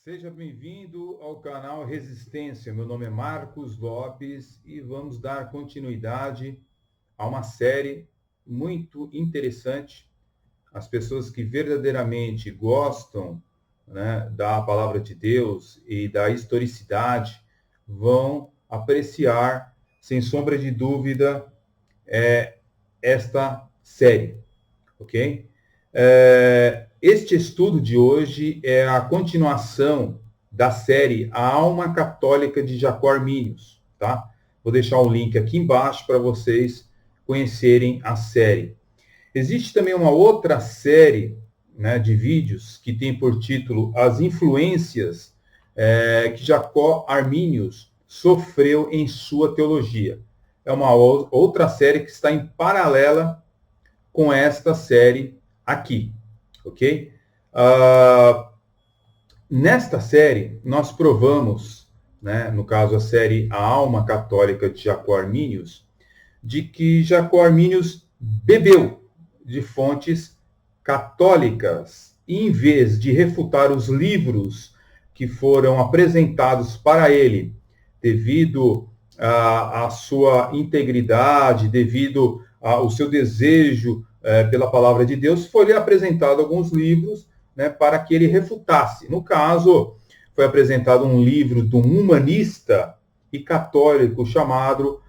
Seja bem-vindo ao canal Resistência. Meu nome é Marcos Lopes e vamos dar continuidade a uma série muito interessante. As pessoas que verdadeiramente gostam, né, da palavra de Deus e da historicidade vão apreciar, sem sombra de dúvida, esta série, ok? Este estudo de hoje é a continuação da série A Alma Católica de Jacó Arminius, tá? Vou deixar o link aqui embaixo para vocês conhecerem a série. Existe também uma outra série, né, de vídeos que tem por título As Influências que Jacó Arminius sofreu em sua teologia. É uma outra série que está em paralela com esta série aqui, ok? Nesta série, nós provamos, né, no caso a série A Alma Católica de Jacó Arminius, de que Jacó Arminius bebeu de fontes católicas e, em vez de refutar os livros que foram apresentados para ele, devido à sua integridade, devido ao seu desejo pela palavra de Deus, foi-lhe apresentado alguns livros, né, para que ele refutasse. No caso, foi apresentado um livro de um humanista e católico chamado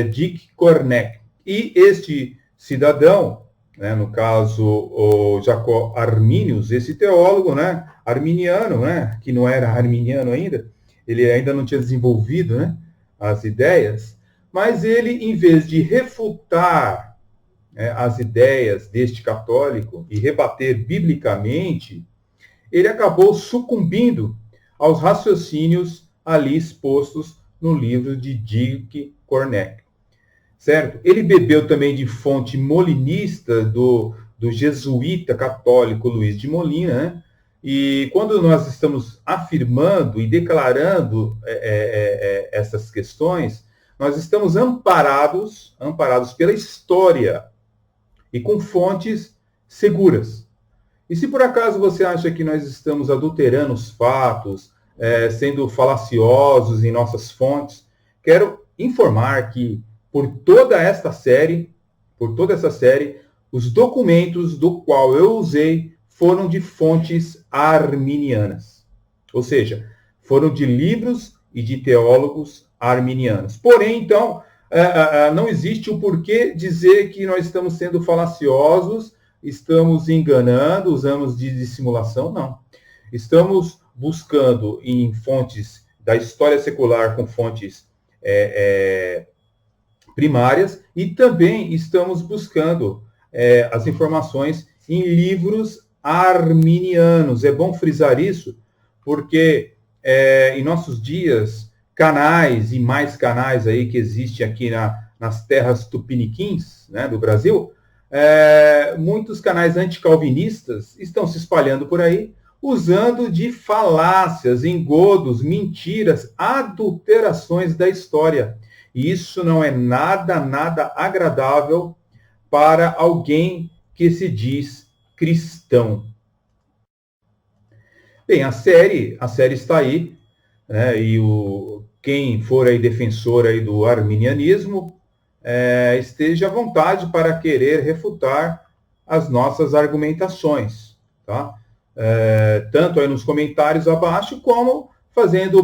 Dick Corneck. E este cidadão, né, no caso, o Jacó Arminius, esse teólogo, né, arminiano, né, que não era arminiano ainda, ele ainda não tinha desenvolvido, né, as ideias, mas ele, em vez de refutar as ideias deste católico e rebater biblicamente, ele acabou sucumbindo aos raciocínios ali expostos no livro de Dick Corneck, certo? Ele bebeu também de fonte molinista do jesuíta católico Luiz de Molina, né? E quando nós estamos afirmando e declarando essas questões, nós estamos amparados pela história e com fontes seguras. E se por acaso você acha que nós estamos adulterando os fatos, sendo falaciosos em nossas fontes, quero informar que por toda essa série, os documentos do qual eu usei foram de fontes arminianas. Ou seja, foram de livros e de teólogos arminianos. Porém, então, não existe o porquê dizer que nós estamos sendo falaciosos, estamos enganando, usamos de dissimulação, não. Estamos buscando em fontes da história secular com fontes primárias e também estamos buscando as informações em livros arminianos. É bom frisar isso, porque em nossos dias, canais e mais canais aí que existem aqui nas terras tupiniquins, né, do Brasil, muitos canais anticalvinistas estão se espalhando por aí, usando de falácias, engodos, mentiras, adulterações da história. E isso não é nada agradável para alguém que se diz cristão. Bem, a série está aí, né, e quem for aí defensor aí do arminianismo, esteja à vontade para querer refutar as nossas argumentações, tá? Tanto aí nos comentários abaixo, como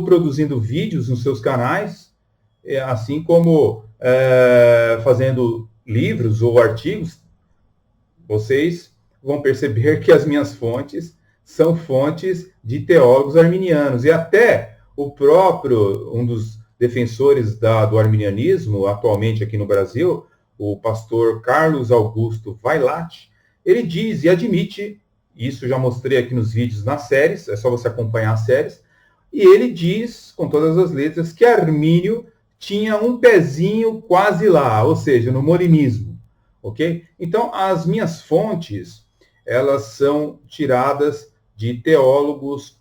produzindo vídeos nos seus canais, assim como fazendo livros ou artigos. Vocês vão perceber que as minhas fontes são fontes de teólogos arminianos. E até o próprio, um dos defensores do arminianismo, atualmente aqui no Brasil, o pastor Carlos Augusto Vailate, ele diz e admite, isso já mostrei aqui nos vídeos nas séries, é só você acompanhar as séries, e ele diz, com todas as letras, que Armínio tinha um pezinho quase lá, ou seja, no molinismo, ok? Então, as minhas fontes, elas são tiradas de teólogos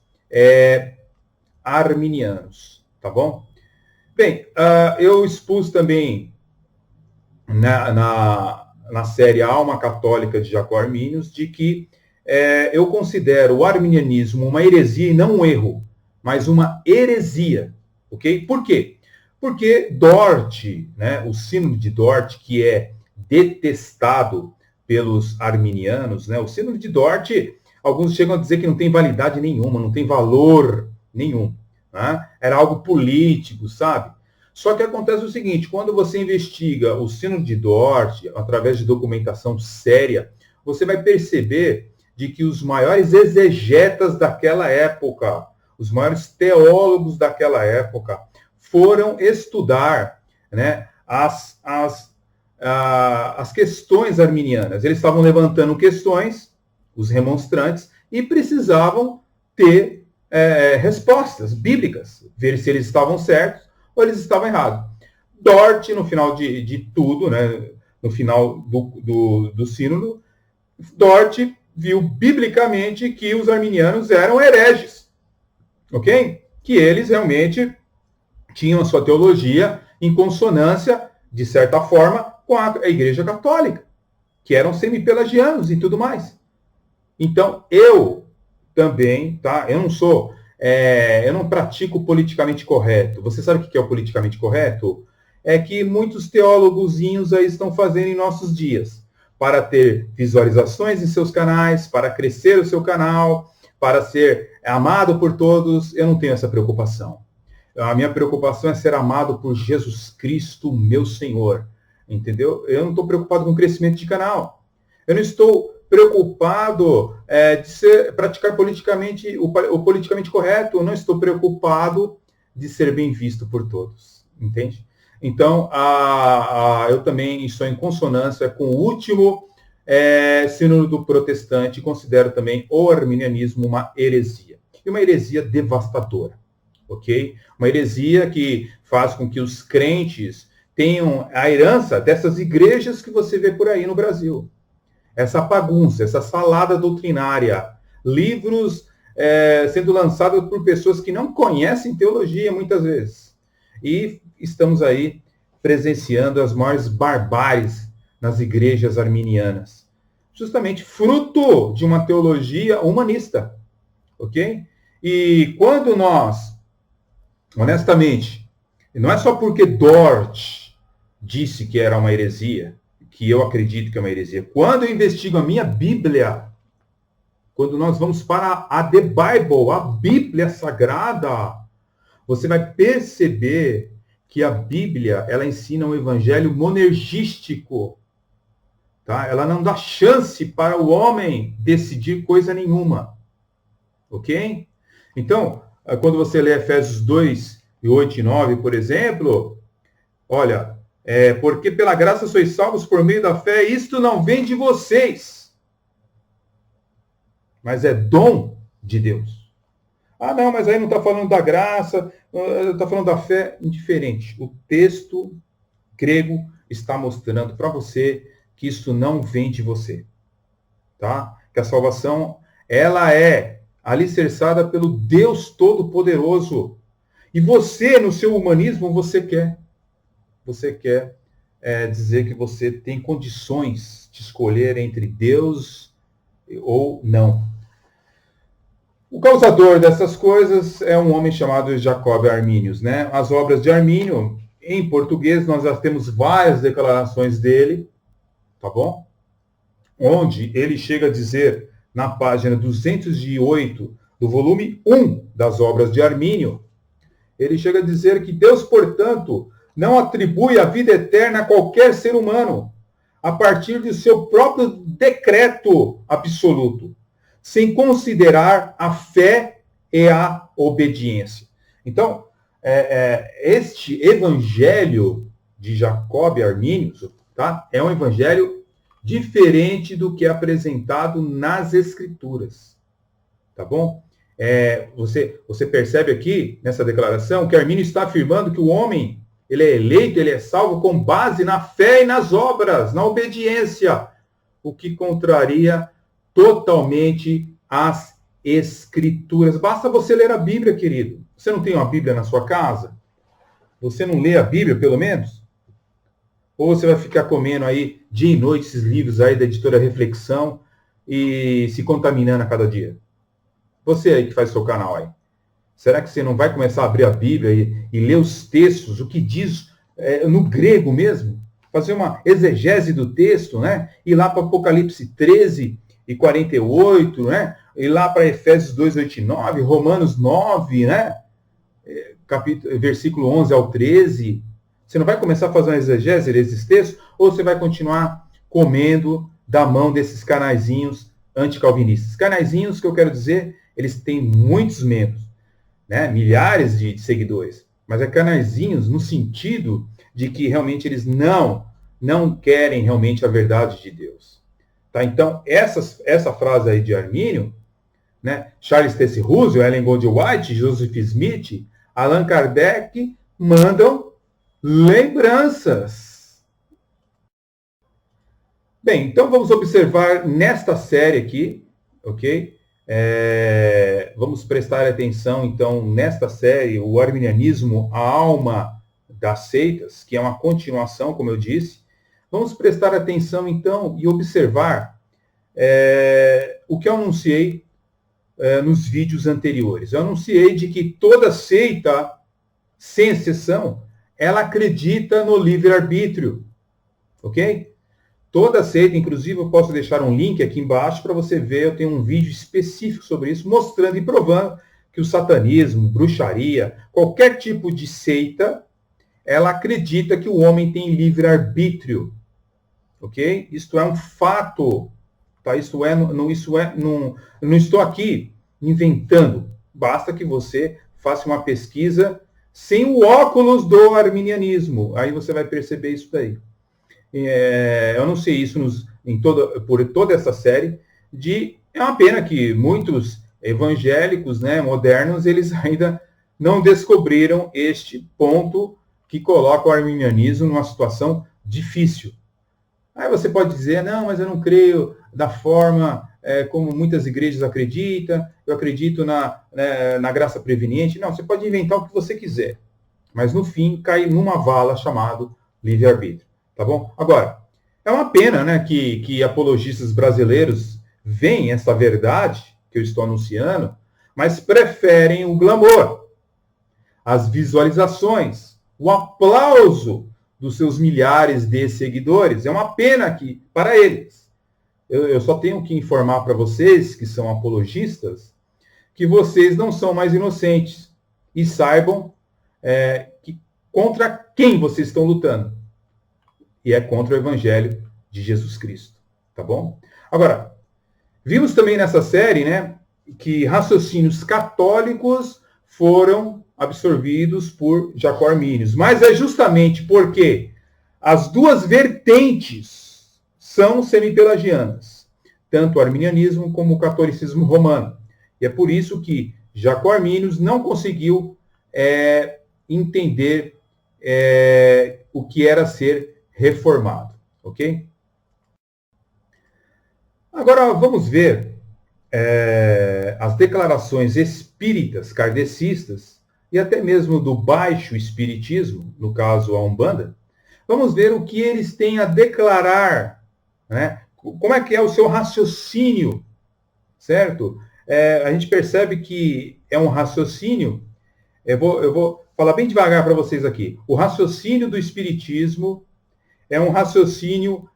arminianos, tá bom? Bem, eu expus também na série Alma Católica de Jacó Arminius de que eu considero o arminianismo uma heresia e não um erro, mas uma heresia, ok? Por quê? Porque Dort, né, o Sínodo de Dort, que é detestado pelos arminianos, né, o Sínodo de Dort, alguns chegam a dizer que não tem validade nenhuma, não tem valor nenhum, né? Era algo político, sabe? Só que acontece o seguinte, quando você investiga o Sínodo de Dort, através de documentação séria, você vai perceber de que os maiores exegetas daquela época, os maiores teólogos daquela época, foram estudar, né, as questões arminianas. Eles estavam levantando questões, os remonstrantes, e precisavam ter respostas bíblicas, ver se eles estavam certos ou eles estavam errados. Dort, no final de tudo, né, no final do sínodo, Dort viu biblicamente que os arminianos eram hereges, ok? Que eles realmente tinham a sua teologia em consonância, de certa forma, com a Igreja Católica, que eram semi-pelagianos e tudo mais. Então, eu também, tá? Eu não pratico politicamente correto. Você sabe o que é o politicamente correto? É que muitos teólogozinhos aí estão fazendo em nossos dias, para ter visualizações em seus canais, para crescer o seu canal, para ser amado por todos. Eu não tenho essa preocupação. A minha preocupação é ser amado por Jesus Cristo, meu Senhor. Entendeu? Eu não estou preocupado com o crescimento de canal. Eu não estou preocupado de praticar politicamente o politicamente correto. Eu não estou preocupado de ser bem visto por todos. Entende? Então, eu também estou em consonância com o último sínodo protestante. Considero também o arminianismo uma heresia. E uma heresia devastadora. Ok? Uma heresia que faz com que os crentes tenham a herança dessas igrejas que você vê por aí no Brasil. Essa bagunça, essa salada doutrinária, livros sendo lançados por pessoas que não conhecem teologia muitas vezes. E estamos aí presenciando as maiores barbáries nas igrejas arminianas. Justamente fruto de uma teologia humanista. Ok? E quando nós, honestamente, não é só porque Dort disse que era uma heresia, que eu acredito que é uma heresia. Quando eu investigo a minha Bíblia, quando nós vamos para a The Bible, a Bíblia Sagrada, você vai perceber que a Bíblia, ela ensina um evangelho monergístico. Tá? Ela não dá chance para o homem decidir coisa nenhuma. Ok? Então, quando você lê Efésios 2, 8 e 9, por exemplo, olha, porque pela graça sois salvos por meio da fé, isto não vem de vocês, mas é dom de Deus. Ah, não, mas aí não está falando da graça, está falando da fé. Indiferente. O texto grego está mostrando para você que isso não vem de você. Tá? Que a salvação, ela é alicerçada pelo Deus Todo-Poderoso. E você, no seu humanismo, você quer dizer que você tem condições de escolher entre Deus ou não. O causador dessas coisas é um homem chamado Jacob Arminius, né? As obras de Armínio, em português, nós já temos várias declarações dele, tá bom? Onde ele chega a dizer, na página 208 do volume 1 das obras de Armínio, ele chega a dizer que Deus, portanto, não atribui a vida eterna a qualquer ser humano, a partir de seu próprio decreto absoluto, sem considerar a fé e a obediência. Então, este evangelho de Jacob Arminius, tá? É um evangelho diferente do que é apresentado nas Escrituras. Tá bom? Você percebe aqui, nessa declaração, que Armínio está afirmando que o homem, ele é eleito, ele é salvo com base na fé e nas obras, na obediência, o que contraria totalmente as Escrituras. Basta você ler a Bíblia, querido. Você não tem uma Bíblia na sua casa? Você não lê a Bíblia, pelo menos? Ou você vai ficar comendo aí dia e noite esses livros aí da editora Reflexão e se contaminando a cada dia? Você aí que faz seu canal aí. Será que você não vai começar a abrir a Bíblia e ler os textos, o que diz no grego mesmo? Fazer uma exegese do texto, né? Ir lá para Apocalipse 13 e 48, né? Ir lá para Efésios 2, 8 e 9, Romanos 9, né? Versículo 11 ao 13. Você não vai começar a fazer uma exegese desses textos? Ou você vai continuar comendo da mão desses canaizinhos anticalvinistas? Canaizinhos, que eu quero dizer, eles têm muitos membros, né? Milhares de seguidores. Mas é canaizinhos no sentido de que realmente eles não querem realmente a verdade de Deus. Tá? Então, essa frase aí de Armínio, né? Charles Taze Russell, Ellen Goldwhite, Joseph Smith, Allan Kardec mandam lembranças. Bem, então vamos observar nesta série aqui, ok? Vamos prestar atenção, então, nesta série, o arminianismo, a alma das seitas, que é uma continuação, como eu disse. Vamos prestar atenção, então, e observar o que eu anunciei nos vídeos anteriores. Eu anunciei de que toda seita, sem exceção, ela acredita no livre-arbítrio, ok? Toda seita, inclusive, eu posso deixar um link aqui embaixo para você ver, eu tenho um vídeo específico sobre isso, mostrando e provando que o satanismo, bruxaria, qualquer tipo de seita, ela acredita que o homem tem livre-arbítrio, ok? Isto é um fato, tá? Não estou aqui inventando, basta que você faça uma pesquisa sem o óculos do arminianismo, aí você vai perceber isso daí. Eu não sei isso por toda essa série. É uma pena que muitos evangélicos, né, modernos, eles ainda não descobriram este ponto que coloca o arminianismo numa situação difícil. Aí você pode dizer, não, mas eu não creio da forma como muitas igrejas acreditam, eu acredito na graça preveniente. Não, você pode inventar o que você quiser, mas no fim cai numa vala chamado livre-arbítrio. Tá bom? Agora, é uma pena, né, que apologistas brasileiros veem essa verdade que eu estou anunciando, mas preferem o glamour, as visualizações, o aplauso dos seus milhares de seguidores. É uma pena para eles. Eu só tenho que informar para vocês, que são apologistas, que vocês não são mais inocentes. E saibam contra quem vocês estão lutando. E é contra o Evangelho de Jesus Cristo, tá bom? Agora, vimos também nessa série, né, que raciocínios católicos foram absorvidos por Jacó Arminius, mas é justamente porque as duas vertentes são semipelagianas, tanto o arminianismo como o catolicismo romano. E é por isso que Jacó Arminius não conseguiu entender o que era ser reformado, ok? Agora vamos ver as declarações espíritas, kardecistas e até mesmo do baixo espiritismo, no caso a Umbanda. Vamos ver o que eles têm a declarar, né? Como é que é o seu raciocínio, certo? A gente percebe que é um raciocínio, eu vou falar bem devagar para vocês aqui. O raciocínio do espiritismo é um raciocínio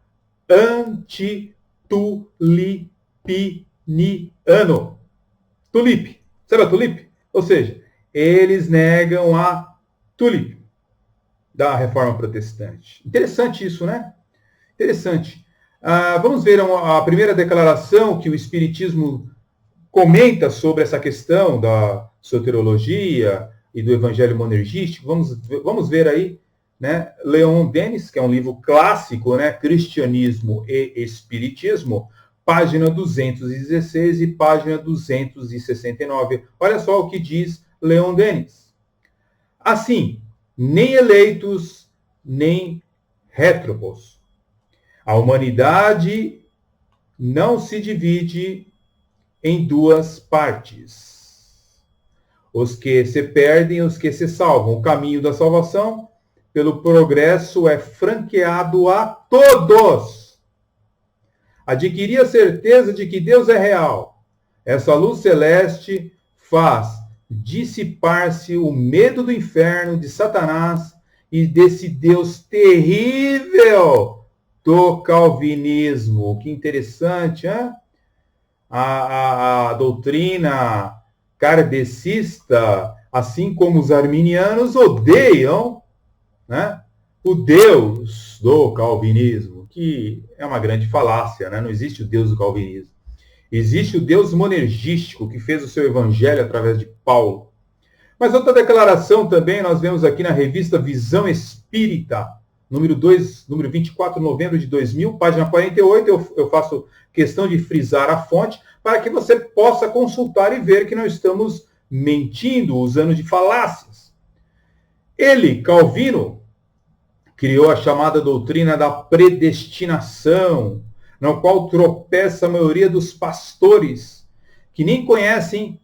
antitulipiniano. Tulip. Sabe a tulip? Ou seja, eles negam a tulip da reforma protestante. Interessante isso, né? Interessante. Vamos ver a primeira declaração que o espiritismo comenta sobre essa questão da soteriologia e do evangelho monergístico. Vamos ver aí, né? Leon Denis, que é um livro clássico, né? Cristianismo e Espiritismo, página 216 e página 269. Olha só o que diz Leon Denis. Assim, nem eleitos, nem rétrobos. A humanidade não se divide em duas partes. Os que se perdem e os que se salvam. O caminho da salvação pelo progresso é franqueado a todos. Adquirir a certeza de que Deus é real. Essa luz celeste faz dissipar-se o medo do inferno, de Satanás e desse Deus terrível do calvinismo. Que interessante, hein? A doutrina kardecista, assim como os arminianos, odeiam, né, o Deus do calvinismo, que é uma grande falácia, né? Não existe o Deus do calvinismo. Existe o Deus monergístico, que fez o seu evangelho através de Paulo. Mas outra declaração também nós vemos aqui na revista Visão Espírita, número 2, número 24 de novembro de 2000, página 48. Eu faço questão de frisar a fonte para que você possa consultar e ver que não estamos mentindo, usando de falácias. Ele, Calvino, criou a chamada doutrina da predestinação, na qual tropeça a maioria dos pastores, que nem conhecem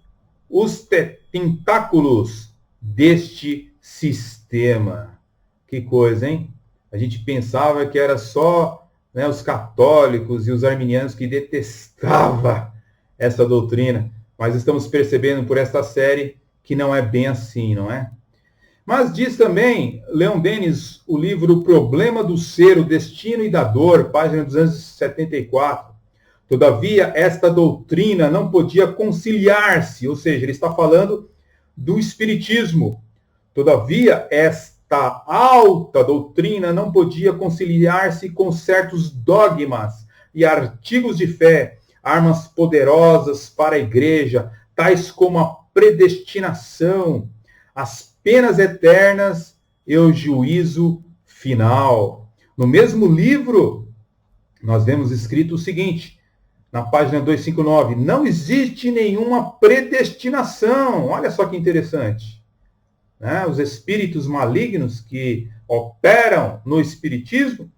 os tentáculos deste sistema. Que coisa, hein? A gente pensava que era só, né, os católicos e os arminianos que detestavam essa doutrina, mas estamos percebendo por esta série que não é bem assim, não é? Mas diz também Leon Denis, o livro O Problema do Ser, o Destino e da Dor, página 274. Todavia, esta doutrina não podia conciliar-se, ou seja, ele está falando do espiritismo. Todavia, esta alta doutrina não podia conciliar-se com certos dogmas e artigos de fé, armas poderosas para a igreja, tais como a predestinação, as penas eternas e o juízo final. No mesmo livro, nós vemos escrito o seguinte, na página 259, não existe nenhuma predestinação. Olha só que interessante. Né? Os espíritos malignos que operam no espiritismo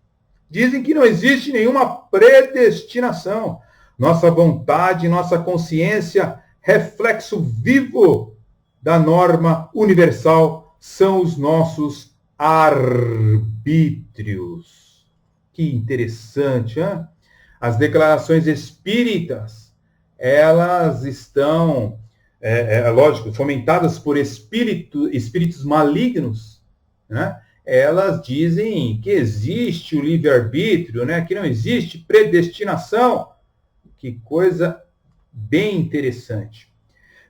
dizem que não existe nenhuma predestinação. Nossa vontade, nossa consciência, reflexo vivo da norma universal, são os nossos arbítrios. Que interessante, hein? As declarações espíritas, elas estão, lógico, fomentadas por espíritos malignos, né? Elas dizem que existe o livre-arbítrio, né? Que não existe predestinação. Que coisa bem interessante.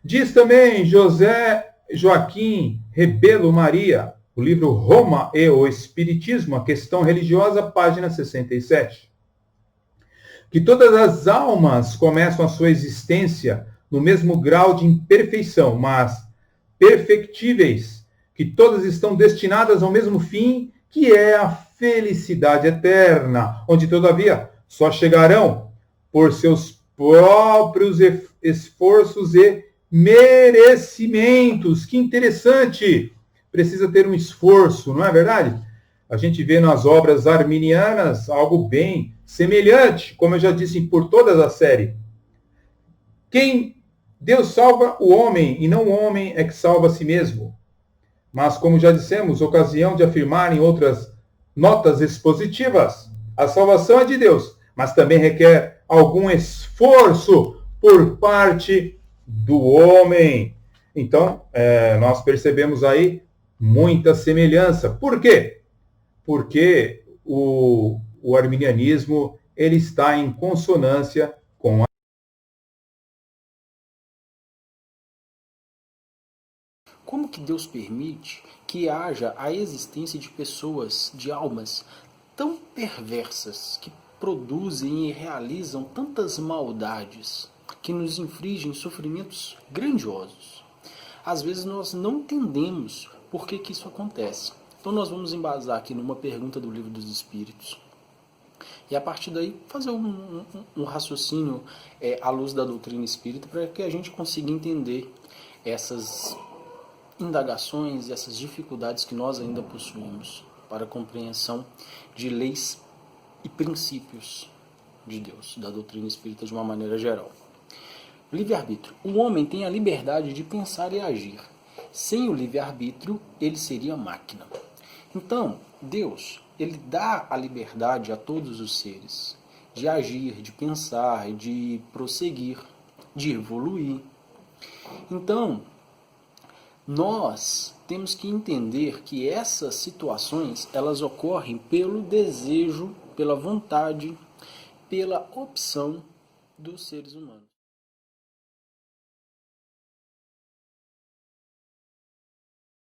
Diz também José Joaquim Rebelo Maria, o livro Roma e o Espiritismo, a questão religiosa, página 67. Que todas as almas começam a sua existência no mesmo grau de imperfeição, mas perfectíveis, que todas estão destinadas ao mesmo fim, que é a felicidade eterna, onde, todavia, só chegarão por seus próprios esforços e merecimentos. Que interessante! Precisa ter um esforço, não é verdade? A gente vê nas obras arminianas algo bem semelhante, como eu já disse por toda a série. Deus salva o homem, e não o homem é que salva a si mesmo. Mas, como já dissemos, ocasião de afirmar em outras notas expositivas, a salvação é de Deus, mas também requer algum esforço por parte do homem. Então, nós percebemos aí muita semelhança. Por quê? Porque o arminianismo ele está em consonância com a... Como que Deus permite que haja a existência de pessoas, de almas tão perversas, que produzem e realizam tantas maldades, que nos infligem sofrimentos grandiosos? Às vezes nós não entendemos por que isso acontece. Então nós vamos embasar aqui numa pergunta do Livro dos Espíritos. E a partir daí fazer um raciocínio à luz da doutrina espírita para que a gente consiga entender essas indagações e essas dificuldades que nós ainda possuímos para a compreensão de leis e princípios de Deus, da doutrina espírita de uma maneira geral. Livre-arbítrio. O homem tem a liberdade de pensar e agir. Sem o livre-arbítrio, ele seria máquina. Então, Deus, ele dá a liberdade a todos os seres. de agir, de pensar, de prosseguir, de evoluir. Então, nós temos que entender que essas situações, elas ocorrem pelo desejo, pela vontade, pela opção dos seres humanos.